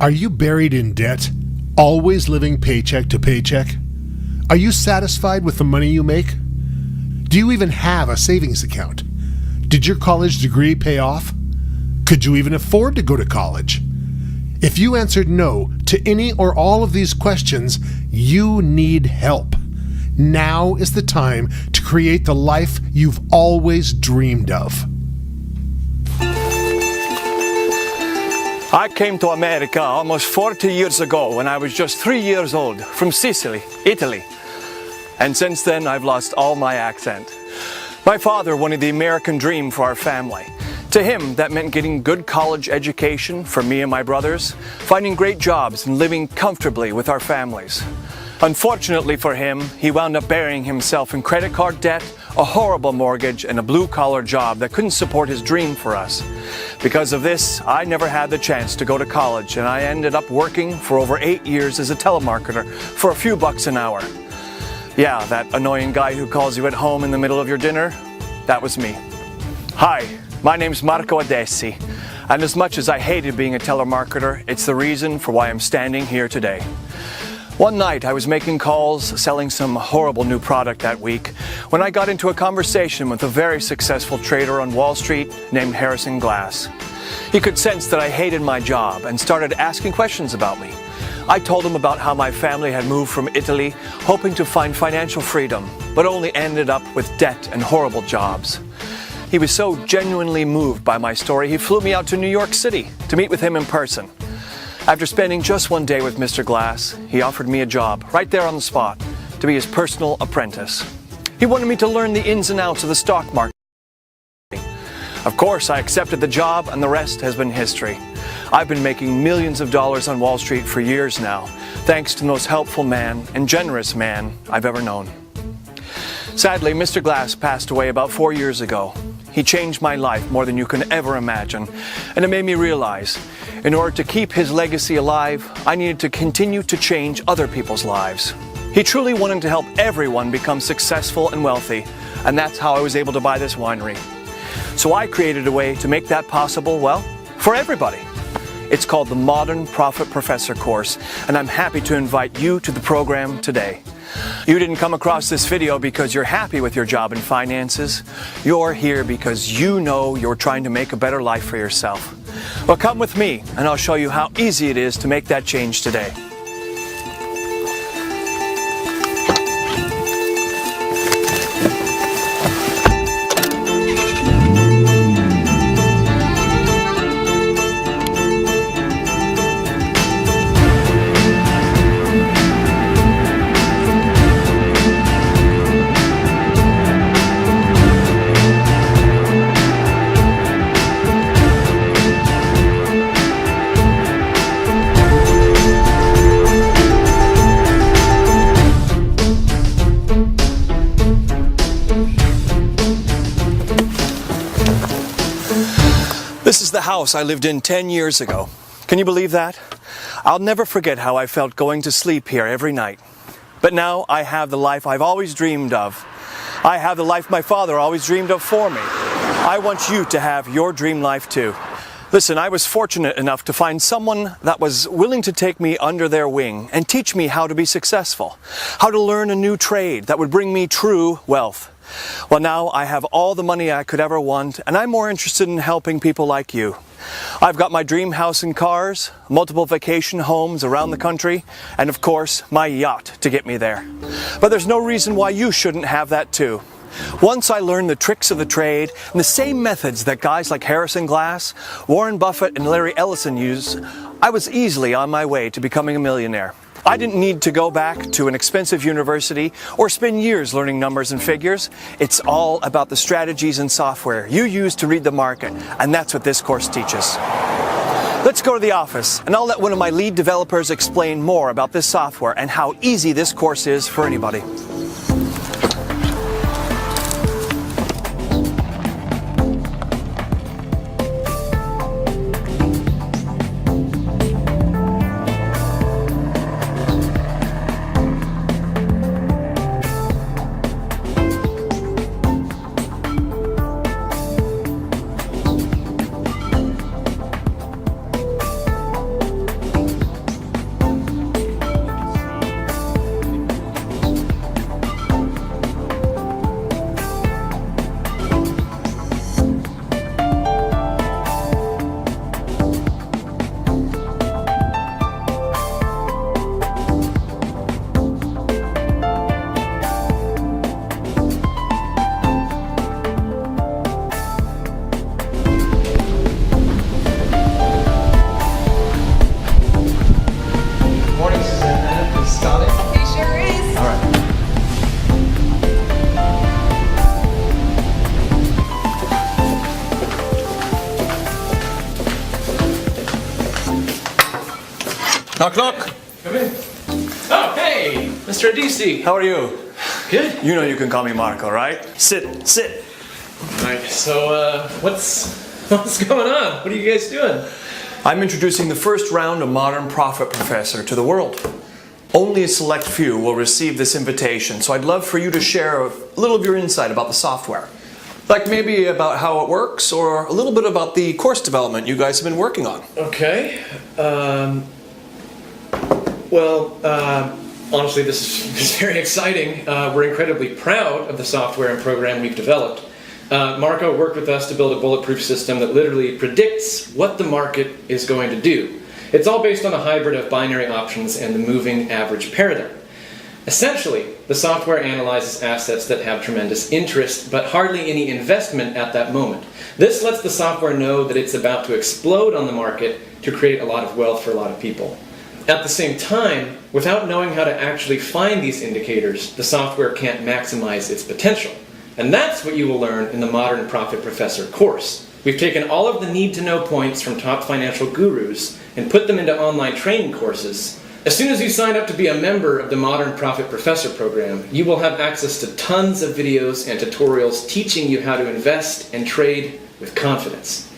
Are you buried in debt, always living paycheck to paycheck? Are you satisfied with the money you make? Do you even have a savings account? Did your college degree pay off? Could you even afford to go to college? If you answered no to any or all of these questions, you need help. Now is the time to create the life you've always dreamed of. I came to America almost 40 years ago when I was just 3 years old from Sicily, Italy. And since then I've lost all my accent. My father wanted the American dream for our family. To him, that meant getting good college education for me and my brothers, finding great jobs and living comfortably with our families. Unfortunately for him, he wound up burying himself in credit card debt, a horrible mortgage, and a blue-collar job that couldn't support his dream for us. Because of this, I never had the chance to go to college, and I ended up working for over 8 years as a telemarketer for a few bucks an hour. Yeah, that annoying guy who calls you at home in the middle of your dinner, that was me. Hi, my name's Marco Adessi, and as much as I hated being a telemarketer, it's the reason for why I'm standing here today. One night I was making calls, selling some horrible new product that week, when I got into a conversation with a very successful trader on Wall Street named Harrison Glass. He could sense that I hated my job and started asking questions about me. I told him about how my family had moved from Italy, hoping to find financial freedom, but only ended up with debt and horrible jobs. He was so genuinely moved by my story, he flew me out to New York City to meet with him in person. After spending just one day with Mr. Glass, he offered me a job right there on the spot to be his personal apprentice. He wanted me to learn the ins and outs of the stock market. Of course, I accepted the job, and the rest has been history. I've been making millions of dollars on Wall Street for years now, thanks to the most helpful man and generous man I've ever known. Sadly, Mr. Glass passed away about 4 years ago. He changed my life more than you can ever imagine, and it made me realize, in order to keep his legacy alive, I needed to continue to change other people's lives. He truly wanted to help everyone become successful and wealthy, and that's how I was able to buy this winery. So I created a way to make that possible, well, for everybody. It's called the Modern Profit Professor course, and I'm happy to invite you to the program today. You didn't come across this video because you're happy with your job and finances. You're here because you know you're trying to make a better life for yourself. Well, come with me and I'll show you how easy it is to make that change today. This is the house I lived in 10 years ago. Can you believe that? I'll never forget how I felt going to sleep here every night. But now I have the life I've always dreamed of. I have the life my father always dreamed of for me. I want you to have your dream life too. Listen, I was fortunate enough to find someone that was willing to take me under their wing and teach me how to be successful, how to learn a new trade that would bring me true wealth. Well, now I have all the money I could ever want, and I'm more interested in helping people like you. I've got my dream house and cars, multiple vacation homes around the country, and of course, my yacht to get me there. But there's no reason why you shouldn't have that too. Once I learned the tricks of the trade and the same methods that guys like Harrison Glass, Warren Buffett, and Larry Ellison use, I was easily on my way to becoming a millionaire. I didn't need to go back to an expensive university or spend years learning numbers and figures. It's all about the strategies and software you use to read the market, and that's what this course teaches. Let's go to the office, and I'll let one of my lead developers explain more about this software and how easy this course is for anybody. Knock, knock. Come in. Oh, hey, Mr. Adisi. How are you? Good. You know you can call me Marco, right? Sit, sit. All right. So, what's going on? What are you guys doing? I'm introducing the first round of Modern Profit Professor to the world. Only a select few will receive this invitation, so I'd love for you to share a little of your insight about the software. Like maybe about how it works, or a little bit about the course development you guys have been working on. Okay. Honestly, this is very exciting. We're incredibly proud of the software and program we've developed. Marco worked with us to build a bulletproof system that literally predicts what the market is going to do. It's all based on a hybrid of binary options and the moving average paradigm. Essentially, the software analyzes assets that have tremendous interest, but hardly any investment at that moment. This lets the software know that it's about to explode on the market to create a lot of wealth for a lot of people. At the same time, without knowing how to actually find these indicators, the software can't maximize its potential. And that's what you will learn in the Modern Profit Professor course. We've taken all of the need-to-know points from top financial gurus and put them into online training courses. As soon as you sign up to be a member of the Modern Profit Professor program, you will have access to tons of videos and tutorials teaching you how to invest and trade with confidence.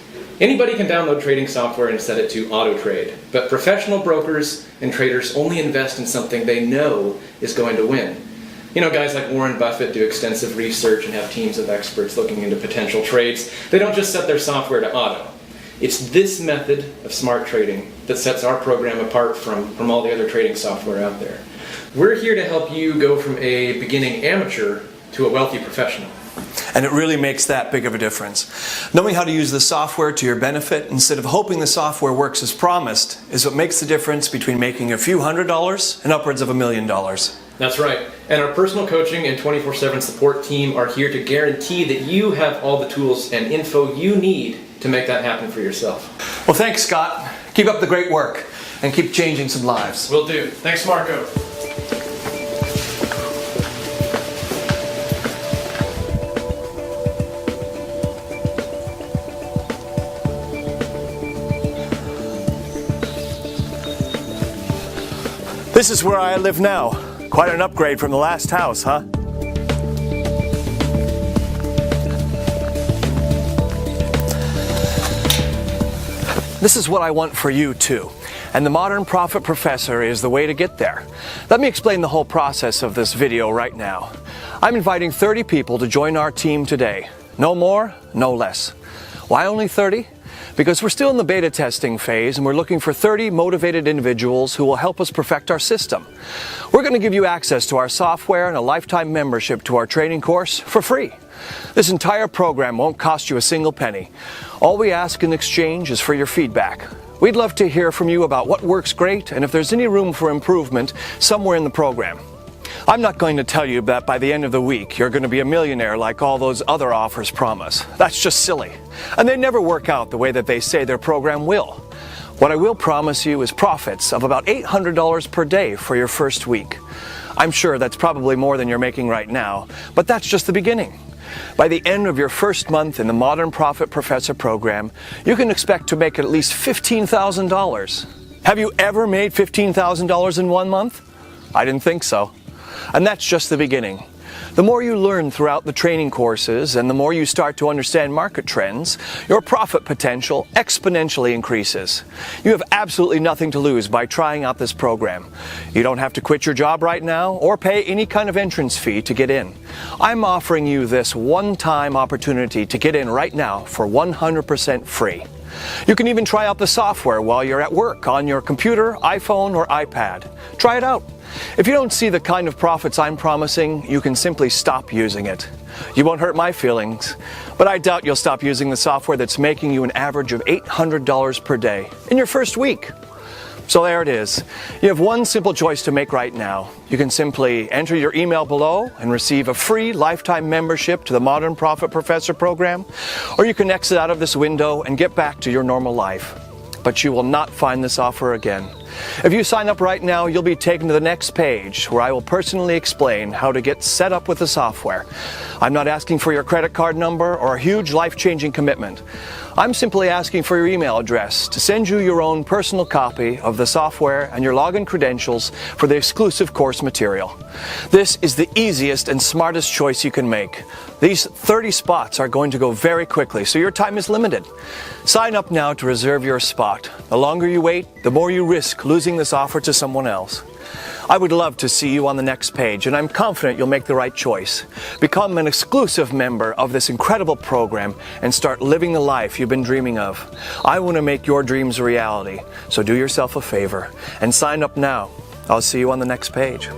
Anybody can download trading software and set it to auto-trade, but professional brokers and traders only invest in something they know is going to win. You know, guys like Warren Buffett do extensive research and have teams of experts looking into potential trades. They don't just set their software to auto. It's this method of smart trading that sets our program apart from all the other trading software out there. We're here to help you go from a beginning amateur to a wealthy professional. And it really makes that big of a difference. Knowing how to use the software to your benefit instead of hoping the software works as promised is what makes the difference between making a few $100s and upwards of $1 million. That's right. And our personal coaching and 24/7 support team are here to guarantee that you have all the tools and info you need to make that happen for yourself. Well, thanks, Scott. Keep up the great work and keep changing some lives. Will do. Thanks, Marco. This is where I live now. Quite an upgrade from the last house, huh? This is what I want for you too. And the Modern Profit Professor is the way to get there. Let me explain the whole process of this video right now. I'm inviting 30 people to join our team today. No more, no less. Why only 30? Because we're still in the beta testing phase and we're looking for 30 motivated individuals who will help us perfect our system. We're going to give you access to our software and a lifetime membership to our training course for free. This entire program won't cost you a single penny. All we ask in exchange is for your feedback. We'd love to hear from you about what works great and if there's any room for improvement somewhere in the program. I'm not going to tell you that by the end of the week you're going to be a millionaire like all those other offers promise. That's just silly. And they never work out the way that they say their program will. What I will promise you is profits of about $800 per day for your first week. I'm sure that's probably more than you're making right now, but that's just the beginning. By the end of your first month in the Modern Profit Professor program, you can expect to make at least $15,000. Have you ever made $15,000 in 1 month? I didn't think so. And that's just the beginning. The more you learn throughout the training courses and the more you start to understand market trends, your profit potential exponentially increases. You have absolutely nothing to lose by trying out this program. You don't have to quit your job right now or pay any kind of entrance fee to get in. I'm offering you this one-time opportunity to get in right now for 100% free. You can even try out the software while you're at work on your computer, iPhone, or iPad. Try it out. If you don't see the kind of profits I'm promising, you can simply stop using it. You won't hurt my feelings, but I doubt you'll stop using the software that's making you an average of $800 per day in your first week. So there it is. You have one simple choice to make right now. You can simply enter your email below and receive a free lifetime membership to the Modern Profit Professor program, or you can exit out of this window and get back to your normal life. But you will not find this offer again. If you sign up right now, you'll be taken to the next page where I will personally explain how to get set up with the software. I'm not asking for your credit card number or a huge life-changing commitment. I'm simply asking for your email address to send you your own personal copy of the software and your login credentials for the exclusive course material. This is the easiest and smartest choice you can make. These 30 spots are going to go very quickly, so your time is limited. Sign up now to reserve your spot. The longer you wait, the more you risk losing this offer to someone else. I would love to see you on the next page, and I'm confident you'll make the right choice. Become an exclusive member of this incredible program and start living the life you've been dreaming of. I want to make your dreams a reality, so do yourself a favor and sign up now. I'll see you on the next page.